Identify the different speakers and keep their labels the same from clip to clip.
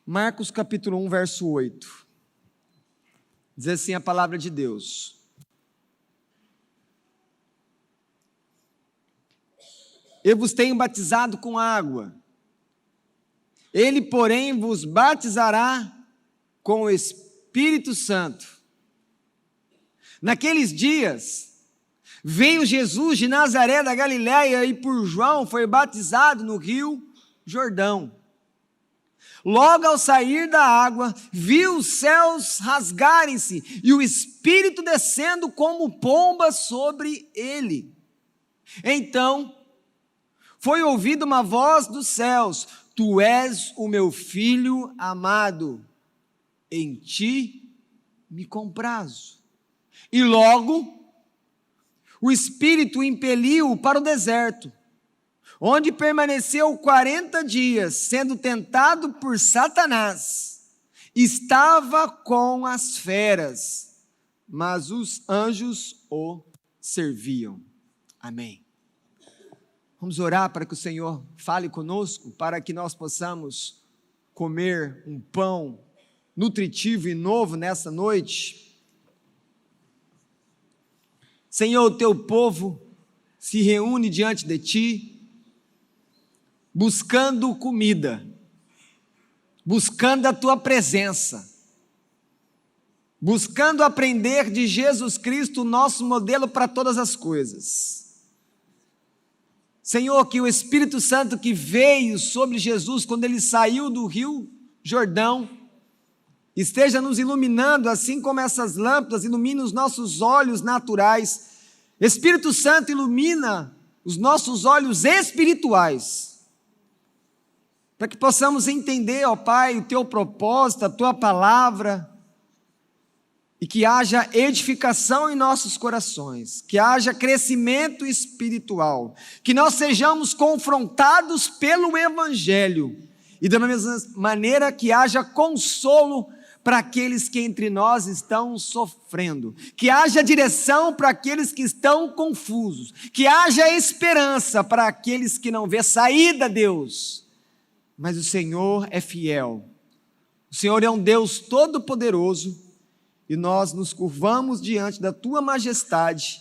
Speaker 1: Marcos capítulo 1, verso 8. Diz assim a palavra de Deus: Eu vos tenho batizado com água, ele, porém, vos batizará com o Espírito Santo. Naqueles dias, veio Jesus de Nazaré da Galiléia e por João foi batizado no rio Jordão. Logo ao sair da água, viu os céus rasgarem-se e o Espírito descendo como pomba sobre ele. Então, foi ouvida uma voz dos céus: Tu és o meu filho amado, em ti me comprazo. E logo, o Espírito o impeliu para o deserto, onde permaneceu 40 dias, sendo tentado por Satanás. Estava com as feras, mas os anjos o serviam. Amém. Vamos orar para que o Senhor fale conosco, para que nós possamos comer um pão nutritivo e novo nessa noite. Senhor, o teu povo se reúne diante de ti, buscando comida, buscando a tua presença, buscando aprender de Jesus Cristo, o nosso modelo para todas as coisas. Senhor, que o Espírito Santo que veio sobre Jesus quando ele saiu do rio Jordão, esteja nos iluminando, assim como essas lâmpadas iluminam os nossos olhos naturais. Espírito Santo, ilumina os nossos olhos espirituais, para que possamos entender, ó Pai, o teu propósito, a tua palavra, e que haja edificação em nossos corações, que haja crescimento espiritual, que nós sejamos confrontados pelo Evangelho, e da mesma maneira que haja consolo para aqueles que entre nós estão sofrendo, que haja direção para aqueles que estão confusos, que haja esperança para aqueles que não vê saída, Deus. Mas o Senhor é fiel, o Senhor é um Deus todo-poderoso, e nós nos curvamos diante da tua majestade,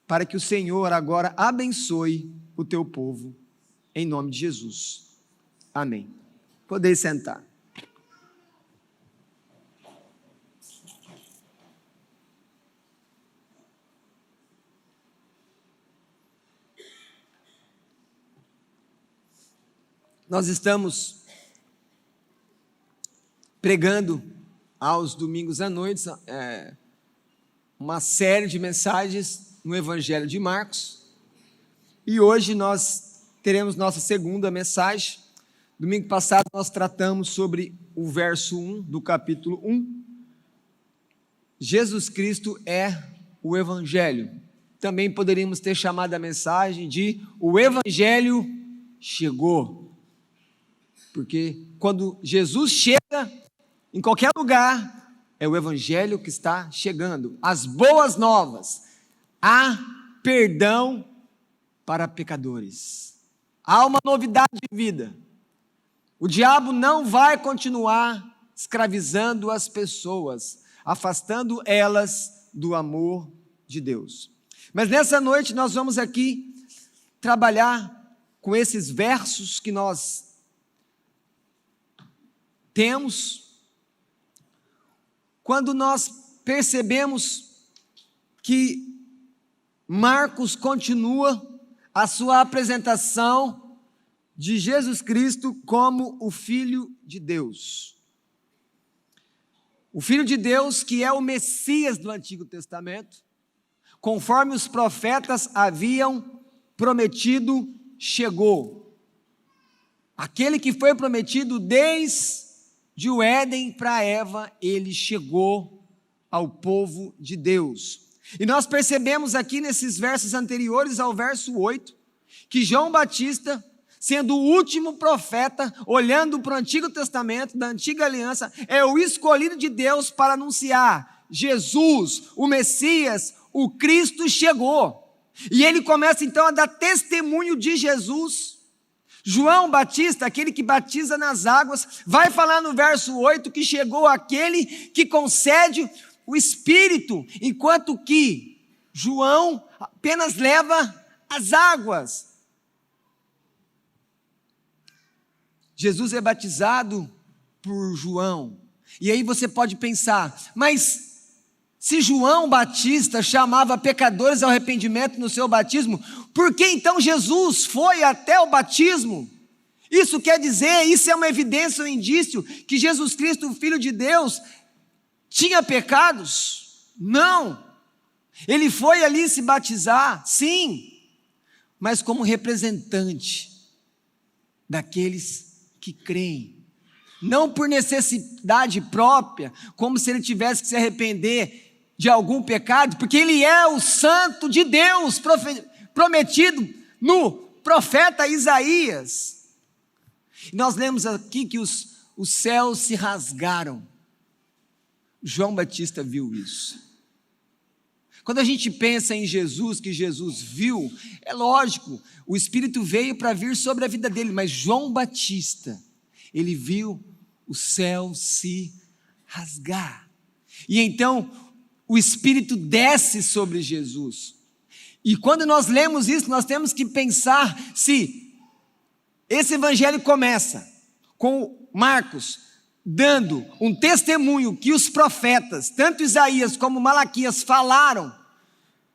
Speaker 1: para que o Senhor agora abençoe o teu povo, em nome de Jesus. Amém. Podeis sentar. Nós estamos pregando aos domingos à noite uma série de mensagens no Evangelho de Marcos, e hoje nós teremos nossa segunda mensagem. Domingo passado nós tratamos sobre o verso 1 do capítulo 1, Jesus Cristo é o Evangelho. Também poderíamos ter chamado a mensagem de o Evangelho chegou, porque quando Jesus chega em qualquer lugar, é o Evangelho que está chegando, as boas novas, há perdão para pecadores, há uma novidade de vida, o diabo não vai continuar escravizando as pessoas, afastando elas do amor de Deus. Mas nessa noite nós vamos aqui trabalhar com esses versos que nós temos, quando nós percebemos que Marcos continua a sua apresentação de Jesus Cristo como o Filho de Deus. O Filho de Deus que é o Messias do Antigo Testamento, conforme os profetas haviam prometido, chegou. Aquele que foi prometido desde o Éden para Eva, ele chegou ao povo de Deus. E nós percebemos aqui nesses versos anteriores ao verso 8, que João Batista, sendo o último profeta, olhando para o Antigo Testamento, da Antiga Aliança, é o escolhido de Deus para anunciar Jesus, o Messias, o Cristo chegou. E ele começa então a dar testemunho de Jesus, João Batista, aquele que batiza nas águas, vai falar no verso 8 que chegou aquele que concede o Espírito, enquanto que João apenas leva as águas. Jesus é batizado por João. E aí você pode pensar, mas se João Batista chamava pecadores ao arrependimento no seu batismo, por que então Jesus foi até o batismo? Isso quer dizer, isso é uma evidência, um indício, que Jesus Cristo, o Filho de Deus, tinha pecados? Não. Ele foi ali se batizar, sim, mas como representante daqueles que creem. Não por necessidade própria, como se ele tivesse que se arrepender de algum pecado, porque ele é o santo de Deus, prometido no profeta Isaías. Nós lemos aqui que os céus se rasgaram. João Batista viu isso. Quando a gente pensa em Jesus, que Jesus viu, é lógico, o Espírito veio para vir sobre a vida dele, mas João Batista, ele viu o céu se rasgar. E então o Espírito desce sobre Jesus. E quando nós lemos isso, nós temos que pensar se esse evangelho começa com Marcos dando um testemunho que os profetas, tanto Isaías como Malaquias, falaram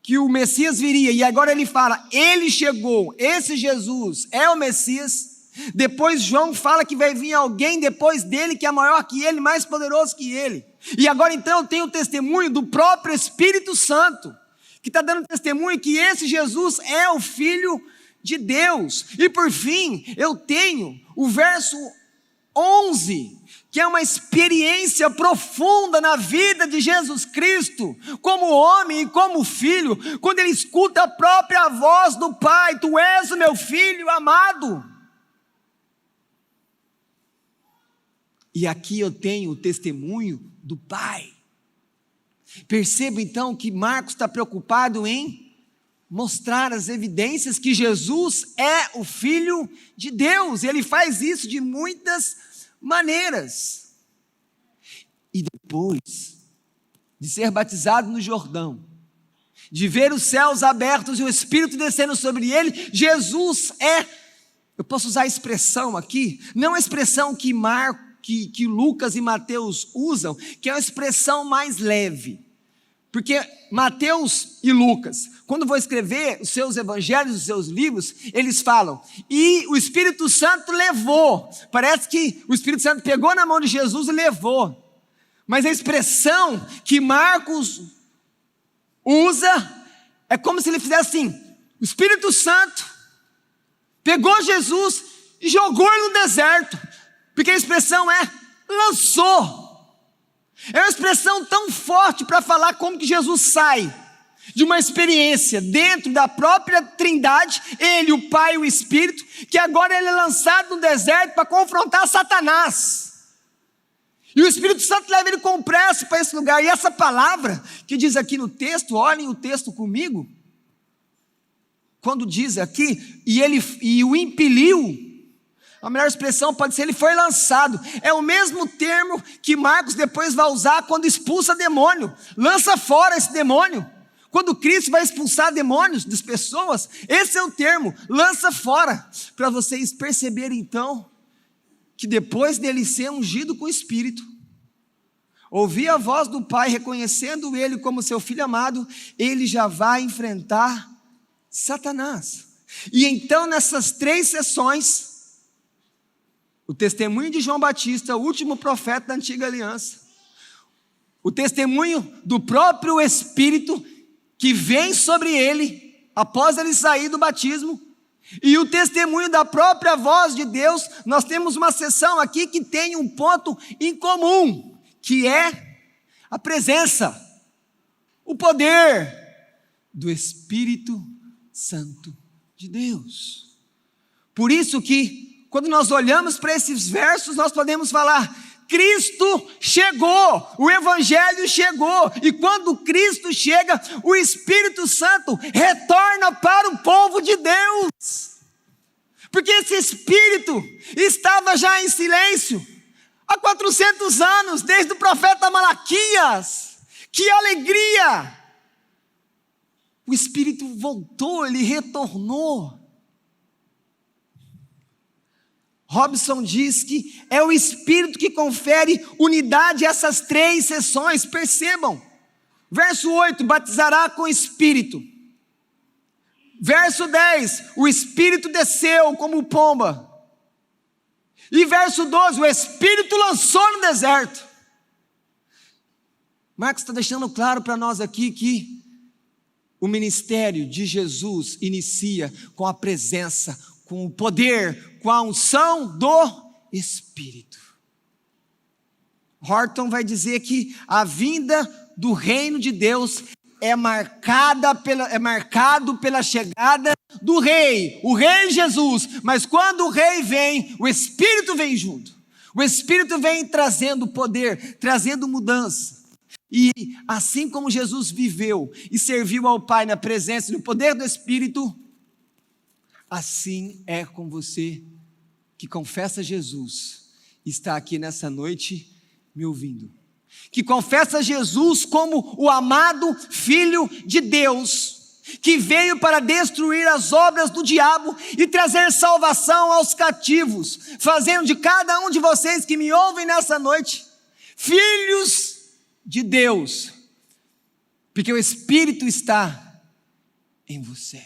Speaker 1: que o Messias viria, e agora ele fala, ele chegou, esse Jesus é o Messias. Depois João fala que vai vir alguém depois dele que é maior que ele, mais poderoso que ele. E agora então eu tenho o testemunho do próprio Espírito Santo, que está dando testemunho que esse Jesus é o Filho de Deus. E por fim, eu tenho o verso 11, que é uma experiência profunda na vida de Jesus Cristo, como homem e como filho, quando ele escuta a própria voz do Pai, tu és o meu filho amado. E aqui eu tenho o testemunho do Pai. Perceba então que Marcos está preocupado em mostrar as evidências que Jesus é o Filho de Deus. Ele faz isso de muitas maneiras. E depois de ser batizado no Jordão, de ver os céus abertos e o Espírito descendo sobre ele, Jesus é, eu posso usar a expressão aqui, não a expressão que Lucas e Mateus usam, que é uma expressão mais leve, porque Mateus e Lucas, quando vão escrever os seus evangelhos, os seus livros, eles falam, e o Espírito Santo levou, parece que o Espírito Santo pegou na mão de Jesus e levou, mas a expressão que Marcos usa, é como se ele fizesse assim, o Espírito Santo pegou Jesus e jogou ele no deserto, porque a expressão é lançou. É uma expressão tão forte para falar como que Jesus sai de uma experiência dentro da própria Trindade, ele, o Pai e o Espírito, que agora ele é lançado no deserto para confrontar Satanás. E o Espírito Santo leva ele com pressa para esse lugar. E essa palavra que diz aqui no texto, olhem o texto comigo, quando diz aqui, e o impeliu, a melhor expressão pode ser, ele foi lançado. É o mesmo termo que Marcos depois vai usar quando expulsa demônio. Lança fora esse demônio. Quando Cristo vai expulsar demônios das pessoas, esse é o termo, lança fora. Para vocês perceberem então, que depois dele ser ungido com o Espírito, ouvir a voz do Pai, reconhecendo ele como seu filho amado, ele já vai enfrentar Satanás. E então nessas 3 sessões, o testemunho de João Batista, o último profeta da antiga aliança, o testemunho do próprio Espírito que vem sobre ele após ele sair do batismo, e o testemunho da própria voz de Deus, nós temos uma sessão aqui que tem um ponto em comum, que é a presença, o poder do Espírito Santo de Deus. Por isso que quando nós olhamos para esses versos, nós podemos falar, Cristo chegou, o Evangelho chegou, e quando Cristo chega, o Espírito Santo retorna para o povo de Deus. porque esse espírito estava já em silêncio há 400 anos, desde o profeta Malaquias. Que alegria! O espírito voltou, ele retornou. Robson diz que é o espírito que confere unidade a essas 3 sessões, percebam. Verso 8, batizará com espírito. Verso 10, o espírito desceu como pomba. E verso 12, o espírito lançou no deserto. Marcos está deixando claro para nós aqui que o ministério de Jesus inicia com a presença, com o poder, com a unção do Espírito. Horton vai dizer que a vinda do reino de Deus é marcado pela chegada do rei, o rei Jesus. Mas quando o rei vem, o Espírito vem junto. O Espírito vem trazendo poder, trazendo mudança. E assim como Jesus viveu e serviu ao Pai na presença e no poder do Espírito, assim é com você que confessa Jesus, está aqui nessa noite me ouvindo, que confessa Jesus como o amado Filho de Deus, que veio para destruir as obras do diabo e trazer salvação aos cativos, fazendo de cada um de vocês que me ouvem nessa noite, filhos de Deus, porque o Espírito está em você.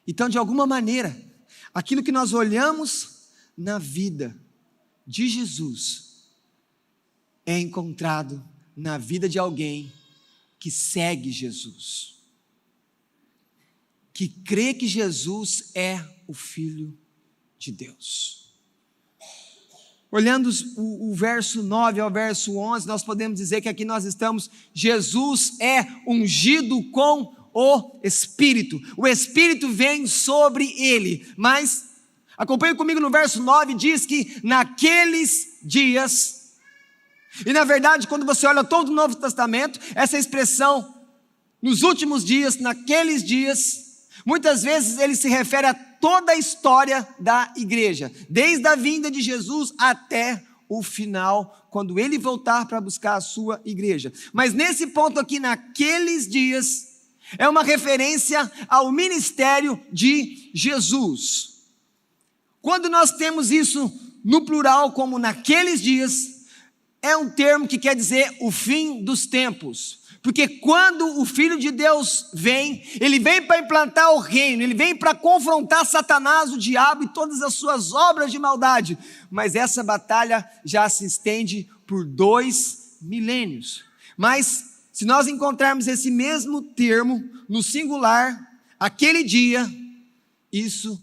Speaker 1: Então, de alguma maneira, aquilo que nós olhamos na vida de Jesus é encontrado na vida de alguém que segue Jesus, que crê que Jesus é o Filho de Deus. Olhando o verso 9 ao verso 11, nós podemos dizer que aqui nós estamos, Jesus é ungido com o Espírito. O Espírito vem sobre ele, mas acompanhe comigo no verso 9, diz que naqueles dias, e na verdade quando você olha todo o Novo Testamento, essa expressão, nos últimos dias, naqueles dias, muitas vezes ele se refere a toda a história da igreja, desde a vinda de Jesus até o final, quando ele voltar para buscar a sua igreja. Mas nesse ponto aqui, naqueles dias, é uma referência ao ministério de Jesus. Quando nós temos isso no plural, como naqueles dias, é um termo que quer dizer o fim dos tempos. Porque quando o Filho de Deus vem, ele vem para implantar o reino, ele vem para confrontar Satanás, o diabo e todas as suas obras de maldade. Mas essa batalha já se estende por 2 milênios. Mas se nós encontrarmos esse mesmo termo no singular, aquele dia, isso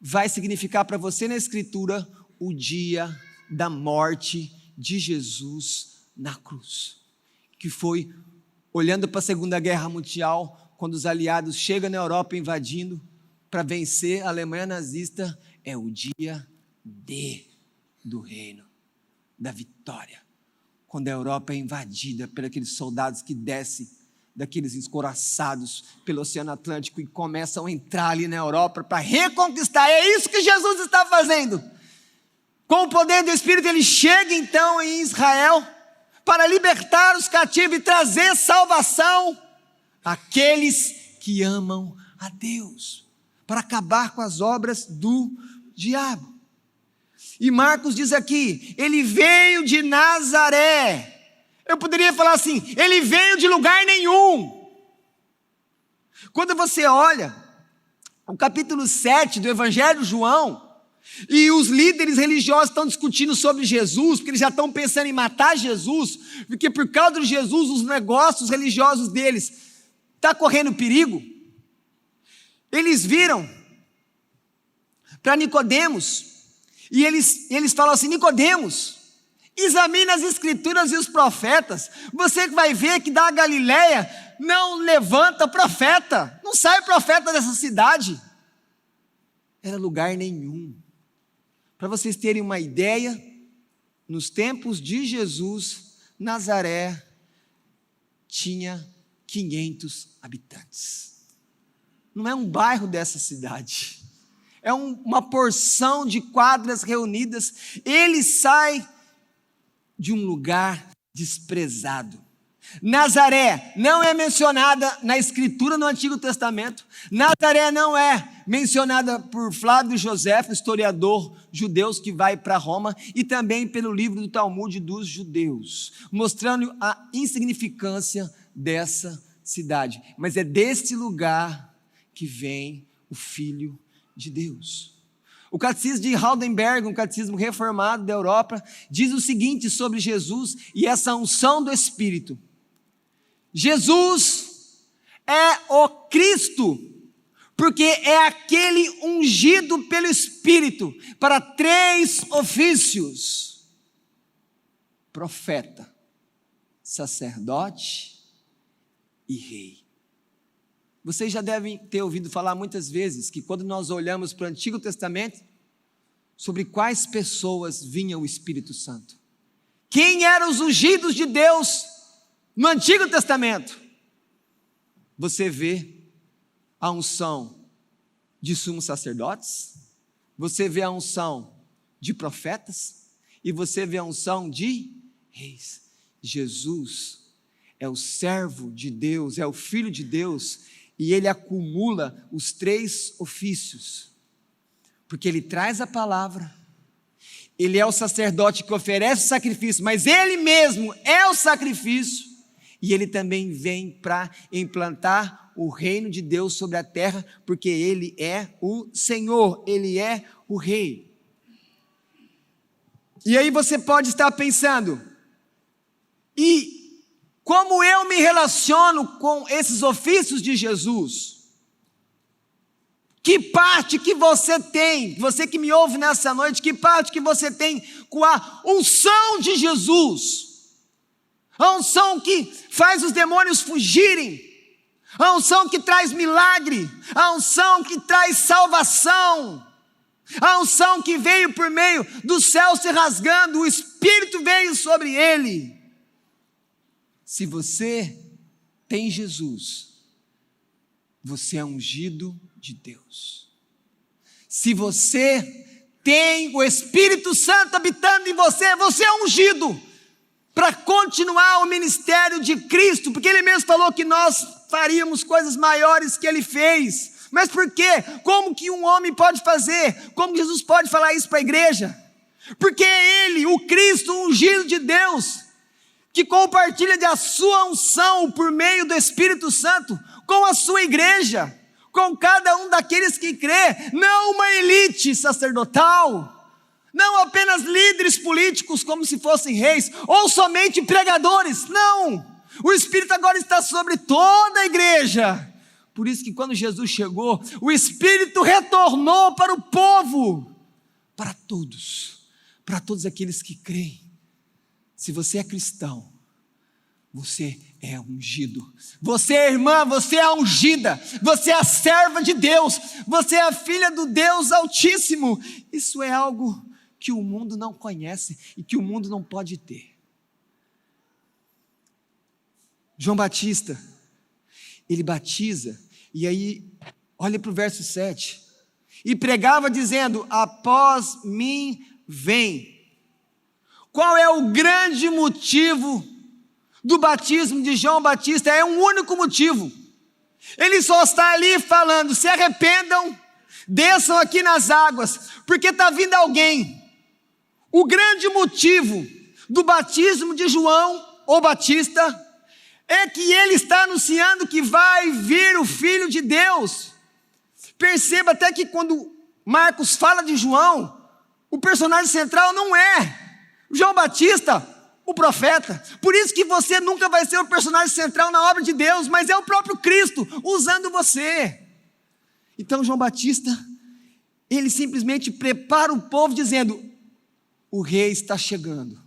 Speaker 1: vai significar para você na Escritura o dia da morte de Jesus na cruz, que foi olhando para a Segunda Guerra Mundial, quando os aliados chegam na Europa invadindo para vencer a Alemanha nazista, é o dia D do reino, da vitória. Quando a Europa é invadida por aqueles soldados que descem daqueles escoraçados pelo Oceano Atlântico e começam a entrar ali na Europa para reconquistar. É isso que Jesus está fazendo. Com o poder do Espírito, ele chega então em Israel para libertar os cativos e trazer salvação àqueles que amam a Deus, para acabar com as obras do diabo. E Marcos diz aqui, ele veio de Nazaré. Eu poderia falar assim, ele veio de lugar nenhum. Quando você olha o capítulo 7 do Evangelho de João, e os líderes religiosos estão discutindo sobre Jesus, porque eles já estão pensando em matar Jesus, porque por causa de Jesus, os negócios religiosos deles estão correndo perigo. Eles viram para Nicodemos, e eles falam assim, Nicodemos, examina as escrituras e os profetas, você vai ver que da Galileia não levanta profeta, não sai profeta dessa cidade. Era lugar nenhum. Para vocês terem uma ideia, nos tempos de Jesus, Nazaré tinha 500 habitantes. Não é um bairro dessa cidade, é uma porção de quadras reunidas. Ele sai de um lugar desprezado. Nazaré não é mencionada na escritura no Antigo Testamento. Nazaré não é mencionada por Flávio Joséfo, historiador judeu que vai para Roma, e também pelo livro do Talmud dos judeus, mostrando a insignificância dessa cidade. Mas é deste lugar que vem o Filho de Deus. O catecismo de Heidelberg, um catecismo reformado da Europa, diz o seguinte sobre Jesus e essa unção do Espírito: Jesus é o Cristo, porque é aquele ungido pelo Espírito para 3 ofícios: profeta, sacerdote e rei. Vocês já devem ter ouvido falar muitas vezes que quando nós olhamos para o Antigo Testamento, sobre quais pessoas vinha o Espírito Santo. Quem eram os ungidos de Deus no Antigo Testamento? Você vê a unção de sumos sacerdotes, você vê a unção de profetas e você vê a unção de reis. Jesus é o servo de Deus, é o Filho de Deus, e ele acumula os 3 ofícios, porque ele traz a palavra, ele é o sacerdote que oferece o sacrifício, mas ele mesmo é o sacrifício, e ele também vem para implantar o reino de Deus sobre a terra, porque ele é o Senhor, ele é o Rei. E aí você pode estar pensando, e como eu me relaciono com esses ofícios de Jesus? Que parte que você tem, você que me ouve nessa noite, que parte que você tem com a unção de Jesus? A unção que faz os demônios fugirem, a unção que traz milagre, a unção que traz salvação, a unção que veio por meio do céu se rasgando, o Espírito veio sobre ele. Se você tem Jesus, você é ungido de Deus. Se você tem o Espírito Santo habitando em você, você é ungido para continuar o ministério de Cristo, porque ele mesmo falou que nós faríamos coisas maiores que ele fez. Mas por quê? Como que um homem pode fazer? Como Jesus pode falar isso para a igreja? Porque é ele, o Cristo ungido de Deus, que compartilha da sua unção por meio do Espírito Santo com a sua igreja, com cada um daqueles que crê, não uma elite sacerdotal, não apenas líderes políticos como se fossem reis, ou somente pregadores, não, o Espírito agora está sobre toda a igreja. Por isso que quando Jesus chegou, o Espírito retornou para o povo, para todos aqueles que creem. Se você é cristão, você é ungido. Você é irmã, você é ungida. Você é a serva de Deus. Você é a filha do Deus Altíssimo. Isso é algo que o mundo não conhece e que o mundo não pode ter. João Batista, ele batiza, e aí, olha para o verso 7. E pregava dizendo: após mim vem. Qual é o grande motivo do batismo de João Batista? É um único motivo. Ele só está ali falando: se arrependam, desçam aqui nas águas, porque está vindo alguém. O grande motivo do batismo de João, ou Batista, é que ele está anunciando que vai vir o Filho de Deus. Perceba até que quando Marcos fala de João, o personagem central não é João Batista, o profeta. Por isso que você nunca vai ser o personagem central na obra de Deus, mas é o próprio Cristo usando você. Então João Batista, ele simplesmente prepara o povo dizendo: o rei está chegando,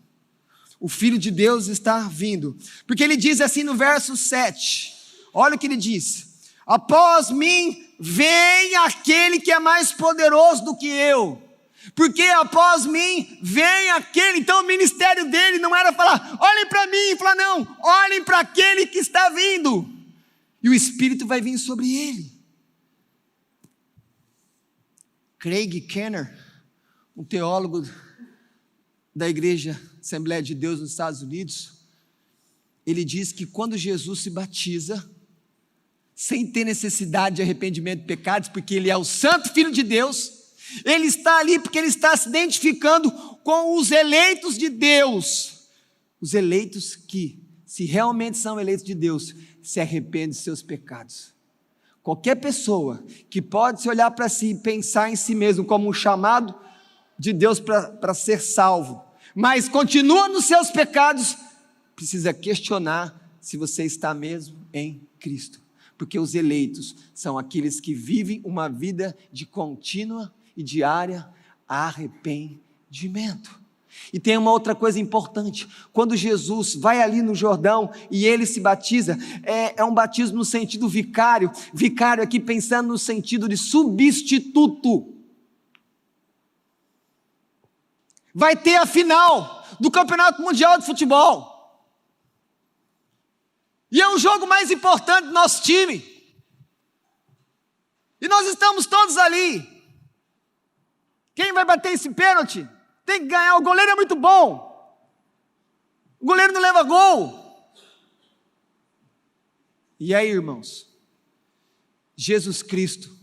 Speaker 1: o Filho de Deus está vindo. Porque ele diz assim no verso 7, olha o que ele diz: após mim vem aquele que é mais poderoso do que eu, porque após mim vem aquele. Então o ministério dele não era falar: olhem para mim, e falar: não, olhem para aquele que está vindo, e o Espírito vai vir sobre ele. Craig Kenner, um teólogo da Igreja Assembleia de Deus nos Estados Unidos, ele diz que quando Jesus se batiza, sem ter necessidade de arrependimento de pecados, porque ele é o Santo Filho de Deus, ele está ali porque ele está se identificando com os eleitos de Deus, os eleitos que, se realmente são eleitos de Deus, se arrependem de seus pecados. Qualquer pessoa que pode se olhar para si e pensar em si mesmo como um chamado de Deus para ser salvo, mas continua nos seus pecados, precisa questionar se você está mesmo em Cristo, porque os eleitos são aqueles que vivem uma vida de contínua e diária arrependimento. E tem uma outra coisa importante, quando Jesus vai ali no Jordão e ele se batiza, é um batismo no sentido vicário aqui pensando no sentido de substituto. Vai ter a final do Campeonato Mundial de Futebol, e é o jogo mais importante do nosso time, e nós estamos todos ali. Quem vai bater esse pênalti? Tem que ganhar, o goleiro é muito bom, o goleiro não leva gol. E aí, irmãos, Jesus Cristo,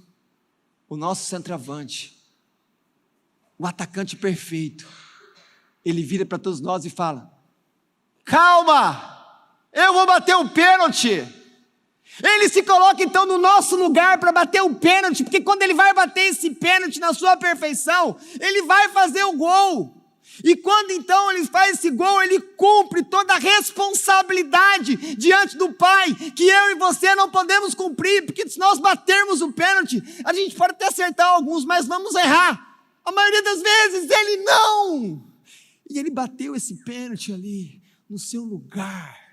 Speaker 1: o nosso centroavante, o atacante perfeito, ele vira para todos nós e fala: calma, eu vou bater um pênalti. Ele se coloca então no nosso lugar para bater o pênalti, porque quando ele vai bater esse pênalti na sua perfeição, ele vai fazer o gol. E quando então ele faz esse gol, ele cumpre toda a responsabilidade diante do Pai, que eu e você não podemos cumprir, porque se nós batermos o pênalti, a gente pode até acertar alguns, mas vamos errar. A maioria das vezes ele não. E ele bateu esse pênalti ali no seu lugar.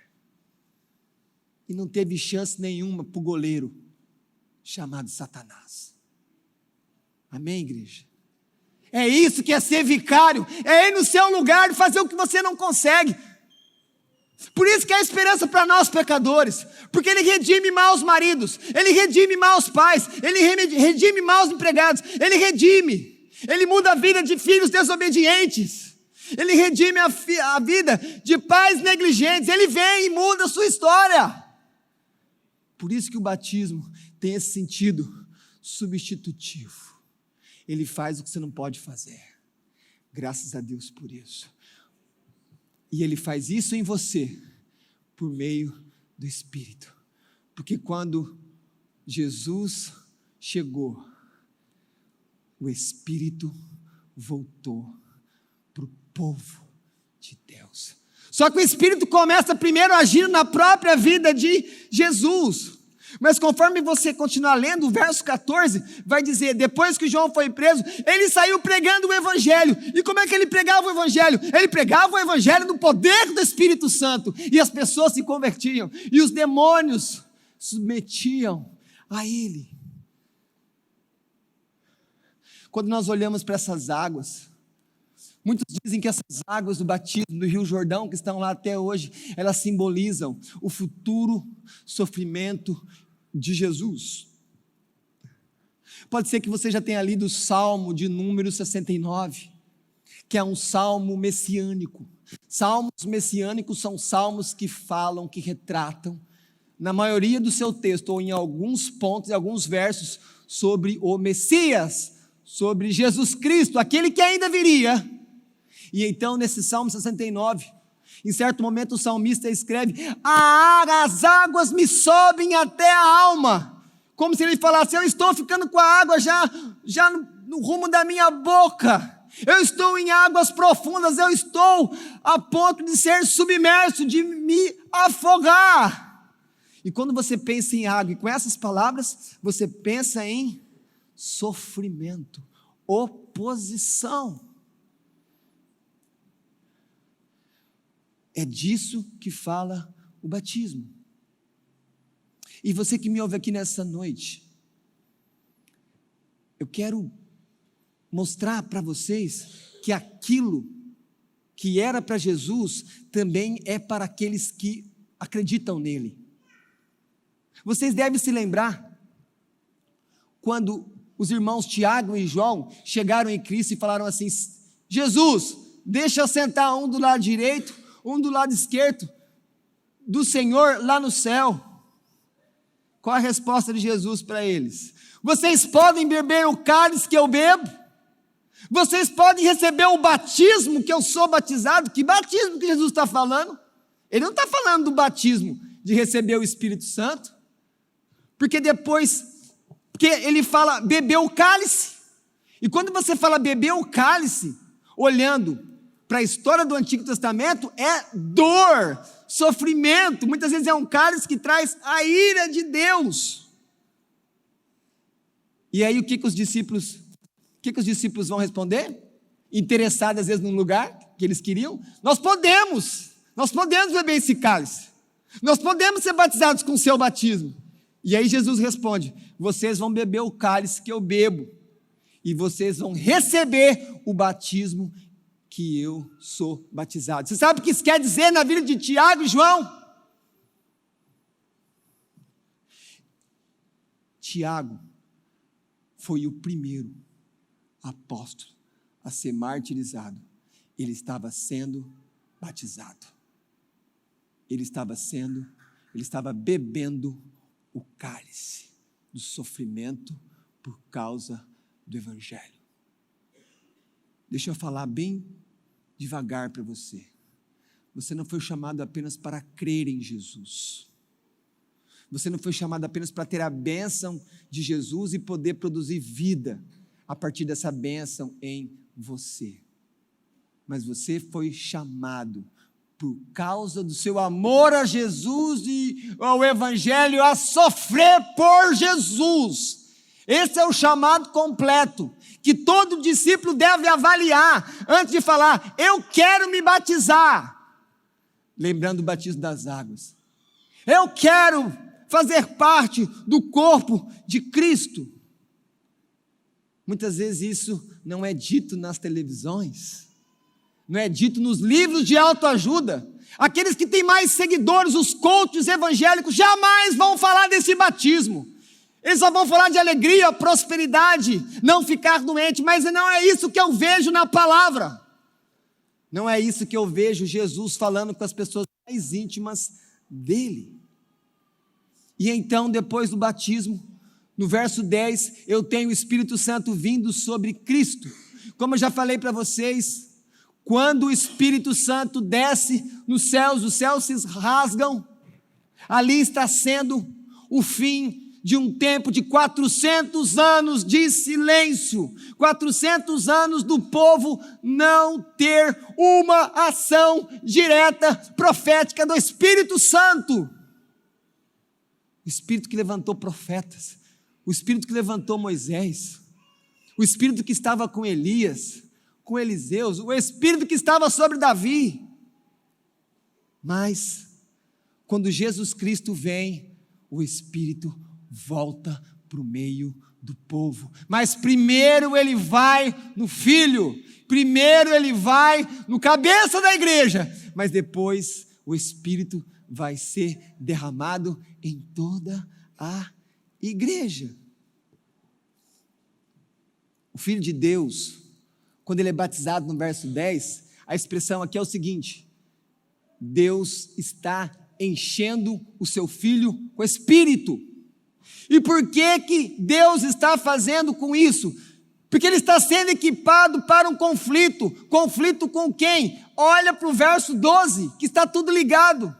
Speaker 1: E não teve chance nenhuma para o goleiro chamado Satanás. Amém, igreja? É isso que é ser vicário, é ir no seu lugar e fazer o que você não consegue. Por isso que é a esperança para nós pecadores, porque ele redime maus maridos, ele redime maus pais, ele redime maus empregados, ele muda a vida de filhos desobedientes, ele redime a vida de pais negligentes, ele vem e muda a sua história. Por isso que o batismo tem esse sentido substitutivo. Ele faz o que você não pode fazer. Graças a Deus por isso. E ele faz isso em você por meio do Espírito. Porque quando Jesus chegou, o Espírito voltou para o povo de Deus. Só que o Espírito começa primeiro agindo na própria vida de Jesus. Mas conforme você continuar lendo, o verso 14 vai dizer: depois que João foi preso, ele saiu pregando o Evangelho. E como é que ele pregava o Evangelho? Ele pregava o Evangelho no poder do Espírito Santo. E as pessoas se convertiam. E os demônios submetiam a ele. Quando nós olhamos para essas águas, muitos dizem que essas águas do batismo do Rio Jordão, que estão lá até hoje, elas simbolizam o futuro sofrimento de Jesus. Pode ser que você já tenha lido o Salmo de número 69, que é um salmo messiânico. Salmos messiânicos são salmos que falam, que retratam, na maioria do seu texto, ou em alguns pontos, em alguns versos, sobre o Messias, sobre Jesus Cristo, aquele que ainda viria. E então nesse Salmo 69, em certo momento o salmista escreve: as águas me sobem até a alma, como se ele falasse: eu estou ficando com a água já no rumo da minha boca, eu estou em águas profundas, eu estou a ponto de ser submerso, de me afogar. E quando você pensa em água, e com essas palavras, você pensa em sofrimento, oposição. É disso que fala o batismo. E você que me ouve aqui nessa noite, eu quero mostrar para vocês que aquilo que era para Jesus também é para aqueles que acreditam nele. Vocês devem se lembrar quando os irmãos Tiago e João chegaram em Cristo e falaram assim: Jesus, deixa eu sentar um do lado direito, um do lado esquerdo do Senhor lá no céu. Qual a resposta de Jesus para eles? Vocês podem beber o cálice que eu bebo? Vocês podem receber o batismo que eu sou batizado? Que batismo que Jesus está falando? Ele não está falando do batismo de receber o Espírito Santo, porque ele fala beber o cálice, e quando você fala beber o cálice, olhando para a história do Antigo Testamento, é dor, sofrimento, muitas vezes é um cálice que traz a ira de Deus. E aí o que os discípulos vão responder? Interessados às vezes num lugar que eles queriam: nós podemos beber esse cálice, nós podemos ser batizados com o seu batismo. E aí Jesus responde: vocês vão beber o cálice que eu bebo, e vocês vão receber o batismo que eu sou batizado. Você sabe o que isso quer dizer na vida de Tiago e João? Tiago foi o primeiro apóstolo a ser martirizado. Ele estava sendo batizado. Ele estava bebendo o cálice do sofrimento por causa do Evangelho. Deixa eu falar bem devagar para você. Você não foi chamado apenas para crer em Jesus. Você não foi chamado apenas para ter a bênção de Jesus e poder produzir vida a partir dessa bênção em você. Mas você foi chamado por causa do seu amor a Jesus e ao Evangelho, a sofrer por Jesus. Esse é o chamado completo, que todo discípulo deve avaliar, antes de falar: eu quero me batizar. Lembrando o batismo das águas. Eu quero fazer parte do corpo de Cristo. Muitas vezes isso não é dito nas televisões, não é dito nos livros de autoajuda. Aqueles que têm mais seguidores, os coaches evangélicos, jamais vão falar desse batismo. Eles só vão falar de alegria, prosperidade, não ficar doente, mas não é isso que eu vejo na palavra. Não é isso que eu vejo Jesus falando com as pessoas mais íntimas dele. E então, depois do batismo, no verso 10, eu tenho o Espírito Santo vindo sobre Cristo. Como eu já falei para vocês, quando o Espírito Santo desce nos céus, os céus se rasgam, ali está sendo o fim de um tempo de 400 anos de silêncio, 400 anos do povo não ter uma ação direta, profética do Espírito Santo. O Espírito que levantou profetas, o Espírito que levantou Moisés, o Espírito que estava com Elias, com Eliseus, o Espírito que estava sobre Davi. Mas, quando Jesus Cristo vem, o Espírito volta para o meio do povo. Mas primeiro ele vai no Filho, primeiro ele vai no cabeça da igreja, mas depois o Espírito vai ser derramado em toda a igreja. O Filho de Deus, quando ele é batizado no verso 10, a expressão aqui é o seguinte: Deus está enchendo o seu Filho com Espírito. E por que Deus está fazendo com isso? Porque ele está sendo equipado para um conflito. Conflito com quem? Olha para o verso 12, que está tudo ligado.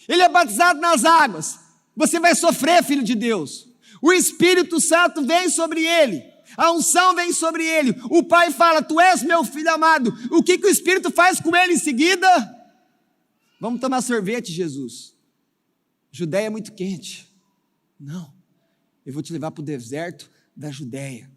Speaker 1: Ele é batizado nas águas. Você vai sofrer, filho de Deus. O Espírito Santo vem sobre ele. A unção vem sobre ele. O Pai fala: tu és meu filho amado. O que o Espírito faz com ele em seguida? Vamos tomar sorvete, Jesus. Judéia é muito quente. Não, eu vou te levar para o deserto da Judéia,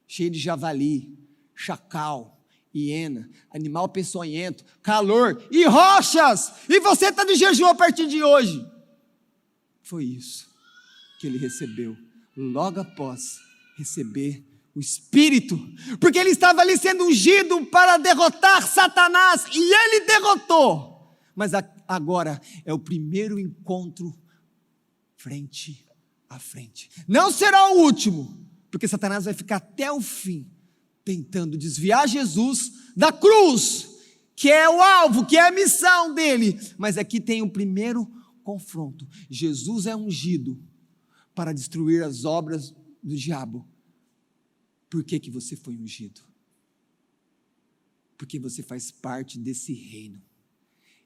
Speaker 1: cheio de javali, chacal, hiena, animal peçonhento, calor e rochas, e você está de jejum a partir de hoje. Foi isso que ele recebeu, logo após receber o Espírito, porque ele estava ali sendo ungido para derrotar Satanás, e ele derrotou, mas agora é o primeiro encontro frente a frente. Não será o último, Porque Satanás vai ficar até o fim tentando desviar Jesus da cruz, que é o alvo, que é a missão dele. Mas aqui tem o primeiro confronto. Jesus é ungido para destruir as obras do diabo. Por que você foi ungido? Porque você faz parte desse reino.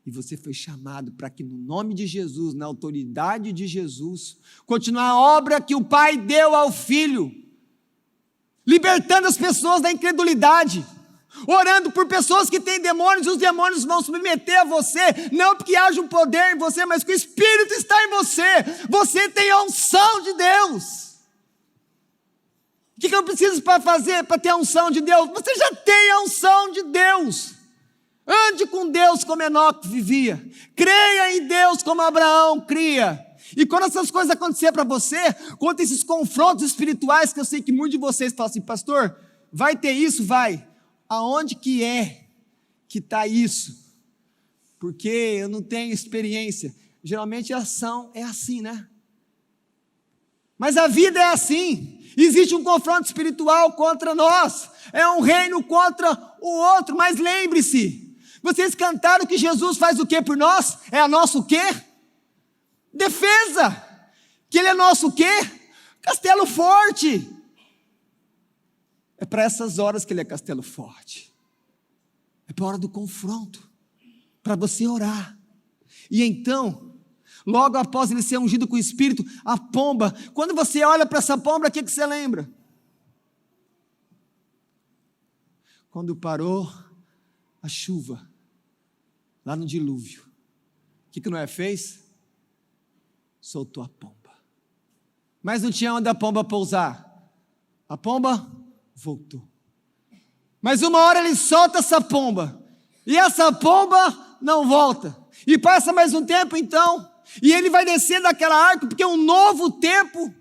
Speaker 1: E você foi chamado para que no nome de Jesus, na autoridade de Jesus, continuar a obra que o Pai deu ao Filho, libertando as pessoas da incredulidade, orando por pessoas que têm demônios, e os demônios vão submeter a você, não porque haja um poder em você, mas que o Espírito está em você tem a unção de Deus. O que eu preciso para fazer, para ter a unção de Deus? Você já tem a unção de Deus. Ande com Deus como Enoque vivia, creia em Deus como Abraão cria. E quando essas coisas acontecerem para você, quando esses confrontos espirituais, que eu sei que muitos de vocês falam assim, pastor, vai ter isso? Vai. Aonde que está isso? Porque eu não tenho experiência. Geralmente a ação é assim, né? Mas a vida é assim. Existe um confronto espiritual contra nós. É um reino contra o outro. Mas lembre-se, vocês cantaram que Jesus faz o que por nós? É a nosso o quê? Defesa. Que Ele é nosso o quê? Castelo forte. É para essas horas que Ele é castelo forte. É para a hora do confronto. Para você orar. E então, logo após Ele ser ungido com o Espírito, a pomba, quando você olha para essa pomba, o que você lembra? Quando parou a chuva, lá no dilúvio, o que Noé fez? Soltou a pomba. Mas não tinha onde a pomba pousar. A pomba voltou. Mas uma hora ele solta essa pomba, e essa pomba não volta. E passa mais um tempo então, e ele vai descer daquela arca, porque um novo tempo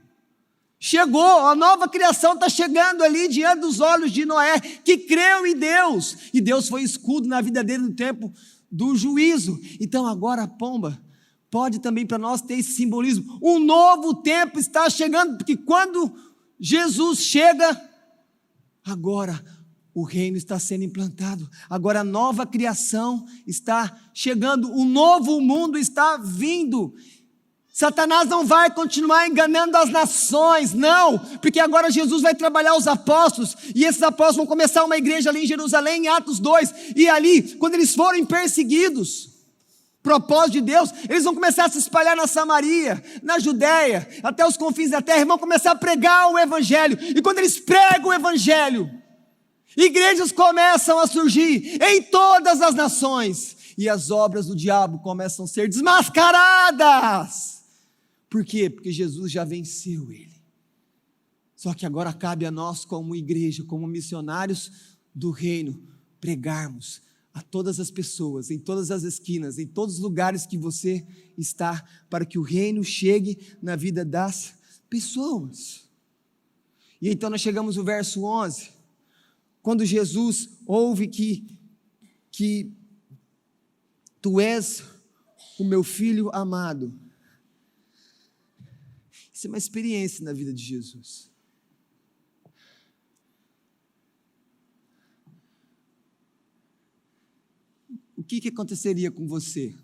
Speaker 1: chegou, a nova criação está chegando ali diante dos olhos de Noé, que creu em Deus, e Deus foi escudo na vida dele no tempo do juízo. Então agora a pomba pode também para nós ter esse simbolismo. Um novo tempo está chegando, porque quando Jesus chega, agora o reino está sendo implantado, agora a nova criação está chegando, um novo mundo está vindo. Satanás não vai continuar enganando as nações, não, porque agora Jesus vai trabalhar os apóstolos, e esses apóstolos vão começar uma igreja ali em Jerusalém, em Atos 2, e ali, quando eles forem perseguidos, propósito de Deus, eles vão começar a se espalhar na Samaria, na Judéia, até os confins da terra, e vão começar a pregar o evangelho, e quando eles pregam o evangelho, igrejas começam a surgir em todas as nações, e as obras do diabo começam a ser desmascaradas. Por quê? Porque Jesus já venceu ele. Só que agora cabe a nós, como igreja, como missionários do reino, pregarmos a todas as pessoas, em todas as esquinas, em todos os lugares que você está, para que o reino chegue na vida das pessoas. E então nós chegamos no verso 11, quando Jesus ouve que tu és o meu filho amado. Isso é uma experiência na vida de Jesus. O que aconteceria com você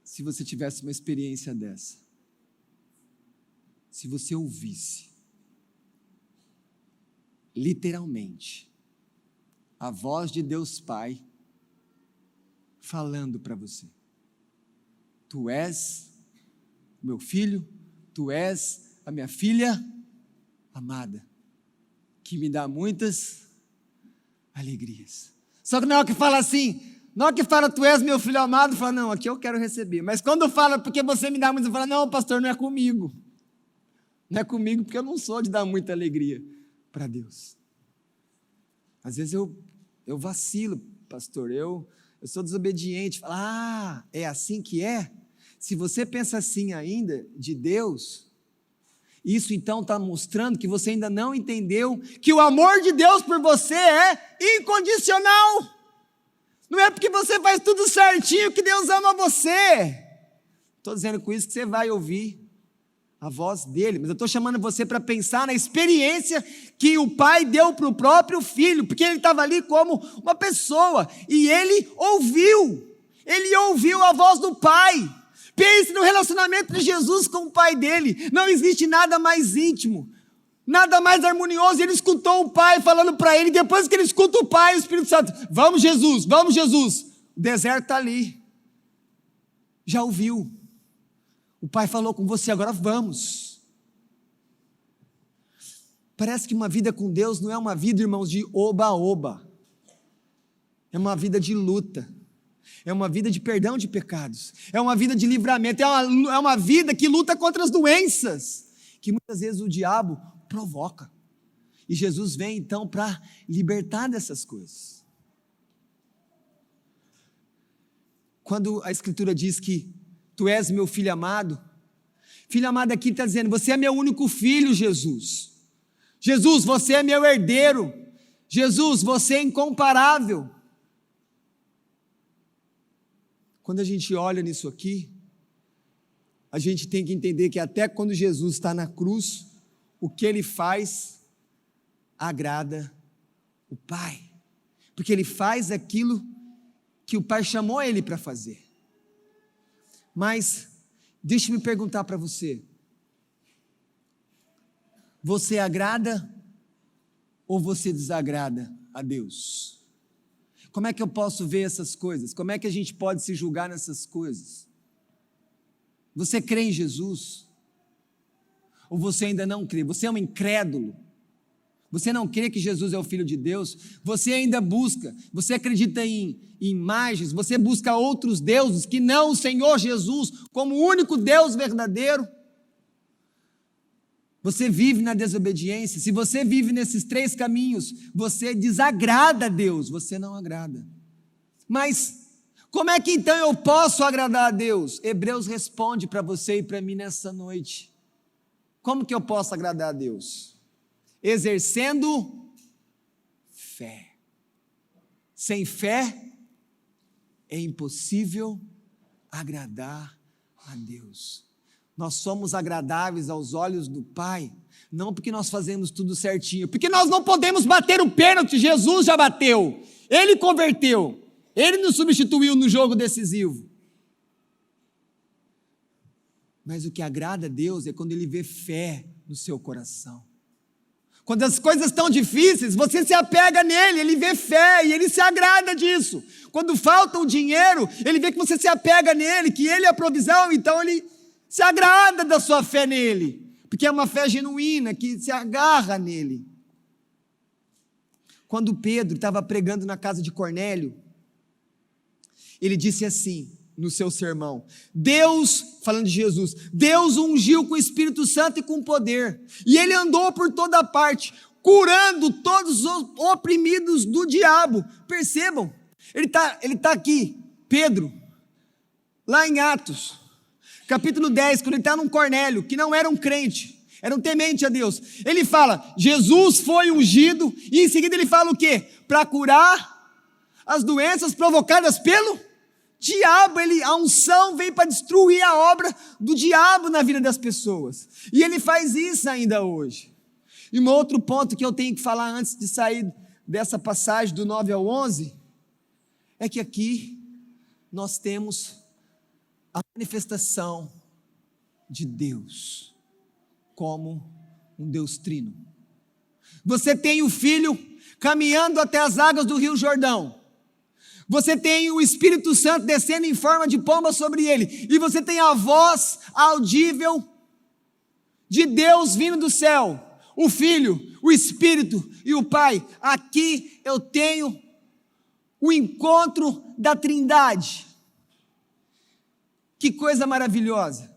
Speaker 1: se você tivesse uma experiência dessa? Se você ouvisse, literalmente, a voz de Deus Pai falando para você: tu és meu filho, tu és a minha filha amada, que me dá muitas alegrias. Só que na hora que fala assim, na hora que fala tu és meu filho amado, fala, não, aqui eu quero receber. Mas quando fala porque você me dá muita, fala, não, pastor, não é comigo. Não é comigo porque eu não sou de dar muita alegria para Deus. Às vezes eu vacilo, pastor, eu sou desobediente. Fala, é assim que é? Se você pensa assim ainda de Deus, isso então está mostrando que você ainda não entendeu que o amor de Deus por você é incondicional. Não é porque você faz tudo certinho que Deus ama você. Estou dizendo com isso que você vai ouvir a voz dele, mas eu estou chamando você para pensar na experiência que o pai deu para o próprio filho, porque ele estava ali como uma pessoa, e ele ouviu a voz do pai. Pense no relacionamento de Jesus com o pai dele, não existe nada mais íntimo, nada mais harmonioso. Ele escutou o pai falando para ele, depois que ele escuta o pai, o Espírito Santo, vamos Jesus, o deserto está ali, já ouviu, o pai falou com você, agora vamos. Parece que uma vida com Deus não é uma vida, irmãos, de oba-oba, é uma vida de luta, é uma vida de perdão de pecados, é uma vida de livramento, é uma vida que luta contra as doenças, que muitas vezes o diabo provoca, e Jesus vem então para libertar dessas coisas. Quando a Escritura diz que tu és meu filho amado aqui está dizendo, você é meu único filho, Jesus. Jesus, você é meu herdeiro. Jesus, você é incomparável. Quando a gente olha nisso aqui, a gente tem que entender que até quando Jesus está na cruz, o que ele faz agrada o Pai, porque ele faz aquilo que o Pai chamou ele para fazer. Mas, deixe-me perguntar para você, você agrada ou você desagrada a Deus? Como é que eu posso ver essas coisas? Como é que a gente pode se julgar nessas coisas? Você crê em Jesus? Ou você ainda não crê? Você é um incrédulo? Você não crê que Jesus é o Filho de Deus? Você ainda busca, você acredita em imagens, você busca outros deuses que não o Senhor Jesus como o único Deus verdadeiro? Você vive na desobediência. Se você vive nesses 3 caminhos, você desagrada a Deus, você não agrada. Mas como é que então eu posso agradar a Deus? Hebreus responde para você e para mim nessa noite. Como que eu posso agradar a Deus? Exercendo fé. Sem fé é impossível agradar a Deus. Nós somos agradáveis aos olhos do Pai, não porque nós fazemos tudo certinho, porque nós não podemos bater o pênalti. Jesus já bateu, Ele converteu, Ele nos substituiu no jogo decisivo. Mas o que agrada a Deus é quando Ele vê fé no seu coração. Quando as coisas estão difíceis, você se apega nele, ele vê fé e ele se agrada disso. Quando falta o dinheiro, ele vê que você se apega nele, que ele é a provisão, então ele se agrada da sua fé nele, porque é uma fé genuína, que se agarra nele. Quando Pedro estava pregando na casa de Cornélio, ele disse assim, no seu sermão, Deus, falando de Jesus, Deus o ungiu com o Espírito Santo e com poder, e ele andou por toda parte, curando todos os oprimidos do diabo. Percebam, ele tá aqui, Pedro, lá em Atos, capítulo 10, quando ele está num Cornélio, que não era um crente, era um temente a Deus, ele fala, Jesus foi ungido, e em seguida ele fala o quê? Para curar as doenças provocadas pelo diabo. A unção vem para destruir a obra do diabo na vida das pessoas, e ele faz isso ainda hoje. E um outro ponto que eu tenho que falar antes de sair dessa passagem do 9 ao 11, é que aqui nós temos a manifestação de Deus como um Deus trino. Você tem o Filho caminhando até as águas do Rio Jordão, você tem o Espírito Santo descendo em forma de pomba sobre ele, e você tem a voz audível de Deus vindo do céu, o Filho, o Espírito e o Pai. Aqui eu tenho o encontro da Trindade. Que coisa maravilhosa.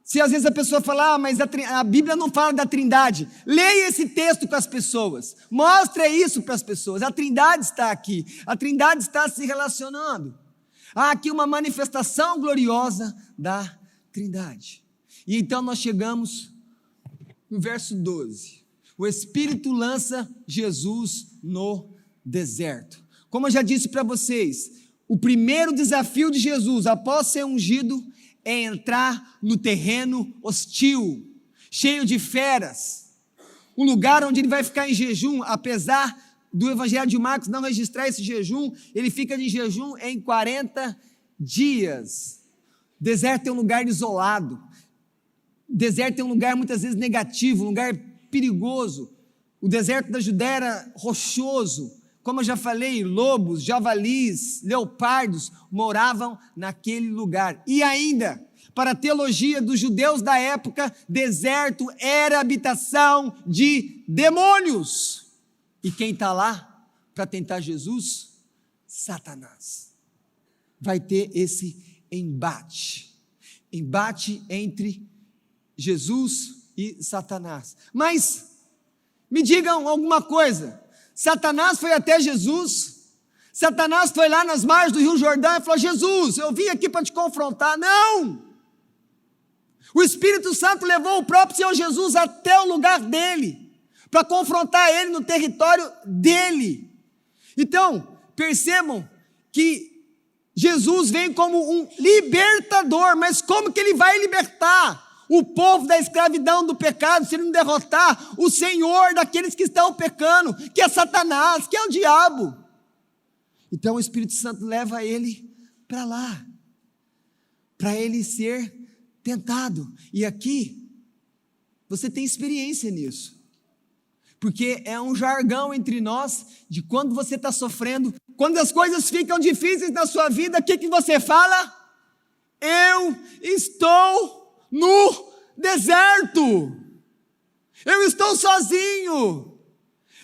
Speaker 1: Se às vezes a pessoa fala, mas a Bíblia não fala da Trindade, leia esse texto com as pessoas, mostre isso para as pessoas, a Trindade está aqui, a Trindade está se relacionando, há aqui uma manifestação gloriosa da Trindade. E então nós chegamos no verso 12, o Espírito lança Jesus no deserto. Como eu já disse para vocês, o primeiro desafio de Jesus após ser ungido é entrar no terreno hostil, cheio de feras, um lugar onde ele vai ficar em jejum, apesar do Evangelho de Marcos não registrar esse jejum, ele fica de jejum em 40 dias. Deserto é um lugar isolado, deserto é um lugar muitas vezes negativo, um lugar perigoso. O deserto da Judéia era rochoso, como eu já falei, lobos, javalis, leopardos moravam naquele lugar. E ainda, para a teologia dos judeus da época, deserto era habitação de demônios. E quem está lá para tentar Jesus? Satanás. Vai ter esse embate entre Jesus e Satanás. Mas me digam alguma coisa, Satanás foi até Jesus, Satanás foi lá nas margens do Rio Jordão e falou: Jesus, eu vim aqui para te confrontar. Não! O Espírito Santo levou o próprio Senhor Jesus até o lugar dele, para confrontar ele no território dele. Então, percebam que Jesus vem como um libertador, mas como que ele vai libertar o povo da escravidão do pecado, se ele não derrotar o Senhor daqueles que estão pecando, que é Satanás, que é o diabo? Então o Espírito Santo leva ele para lá, para ele ser tentado. E aqui, você tem experiência nisso, porque é um jargão entre nós, de quando você está sofrendo, quando as coisas ficam difíceis na sua vida, o que você fala? Eu estou no deserto, eu estou sozinho,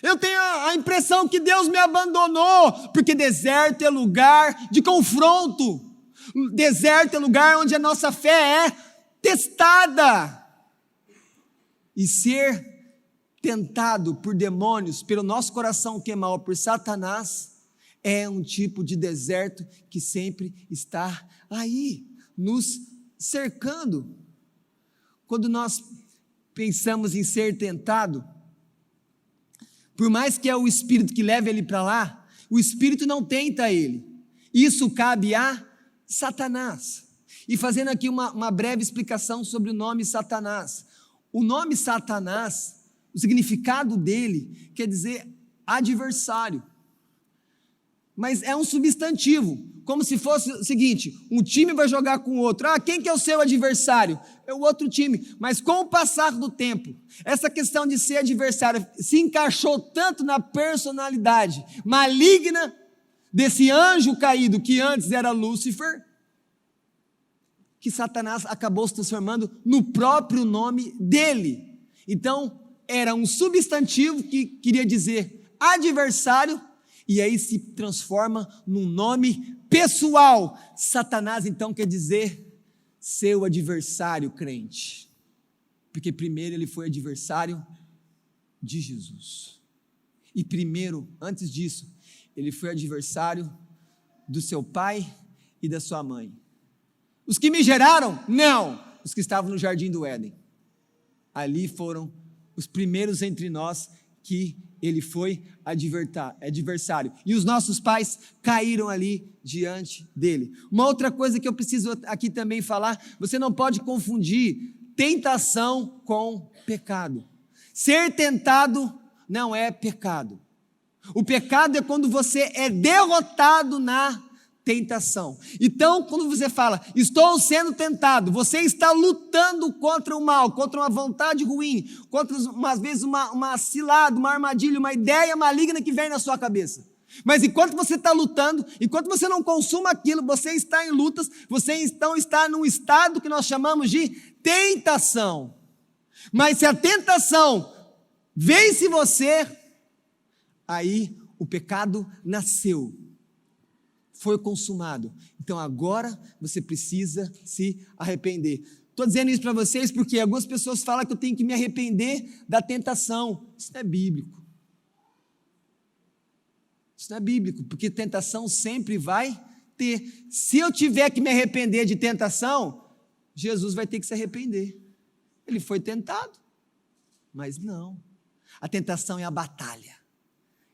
Speaker 1: eu tenho a impressão que Deus me abandonou, porque deserto é lugar de confronto, deserto é lugar onde a nossa fé é testada, e ser tentado por demônios, pelo nosso coração que é mau, por Satanás, é um tipo de deserto que sempre está aí, nos cercando. Quando nós pensamos em ser tentado, por mais que é o Espírito que leve ele para lá, o Espírito não tenta ele, isso cabe a Satanás. E fazendo aqui uma breve explicação sobre o nome Satanás. O nome Satanás, o significado dele quer dizer adversário, mas é um substantivo, como se fosse o seguinte: um time vai jogar com o outro, quem que é o seu adversário? É o outro time. Mas com o passar do tempo, essa questão de ser adversário se encaixou tanto na personalidade maligna desse anjo caído, que antes era Lúcifer, que Satanás acabou se transformando no próprio nome dele. Então, era um substantivo que queria dizer adversário, e aí se transforma num nome pessoal. Satanás então quer dizer seu adversário, crente, porque primeiro ele foi adversário de Jesus, e primeiro, antes disso, ele foi adversário do seu pai e da sua mãe. Os que me geraram? Não, os que estavam no jardim do Éden, ali foram os primeiros entre nós que ele foi adversário, e os nossos pais caíram ali diante dele. Uma outra coisa que eu preciso aqui também falar: você não pode confundir tentação com pecado. Ser tentado não é pecado. O pecado é quando você é derrotado na tentação. Então, quando você fala, estou sendo tentado, você está lutando contra o mal, contra uma vontade ruim, contra, às vezes, uma cilada, uma armadilha, uma ideia maligna que vem na sua cabeça. Mas enquanto você está lutando, enquanto você não consuma aquilo, você está em lutas, você então está num estado que nós chamamos de tentação. Mas se a tentação vence você, aí o pecado nasceu, foi consumado. Então agora você precisa se arrepender. Estou dizendo isso para vocês porque algumas pessoas falam que eu tenho que me arrepender da tentação. Isso não é bíblico. Isso não é bíblico, porque tentação sempre vai ter. Se eu tiver que me arrepender de tentação, Jesus vai ter que se arrepender. Ele foi tentado, mas não. A tentação é a batalha.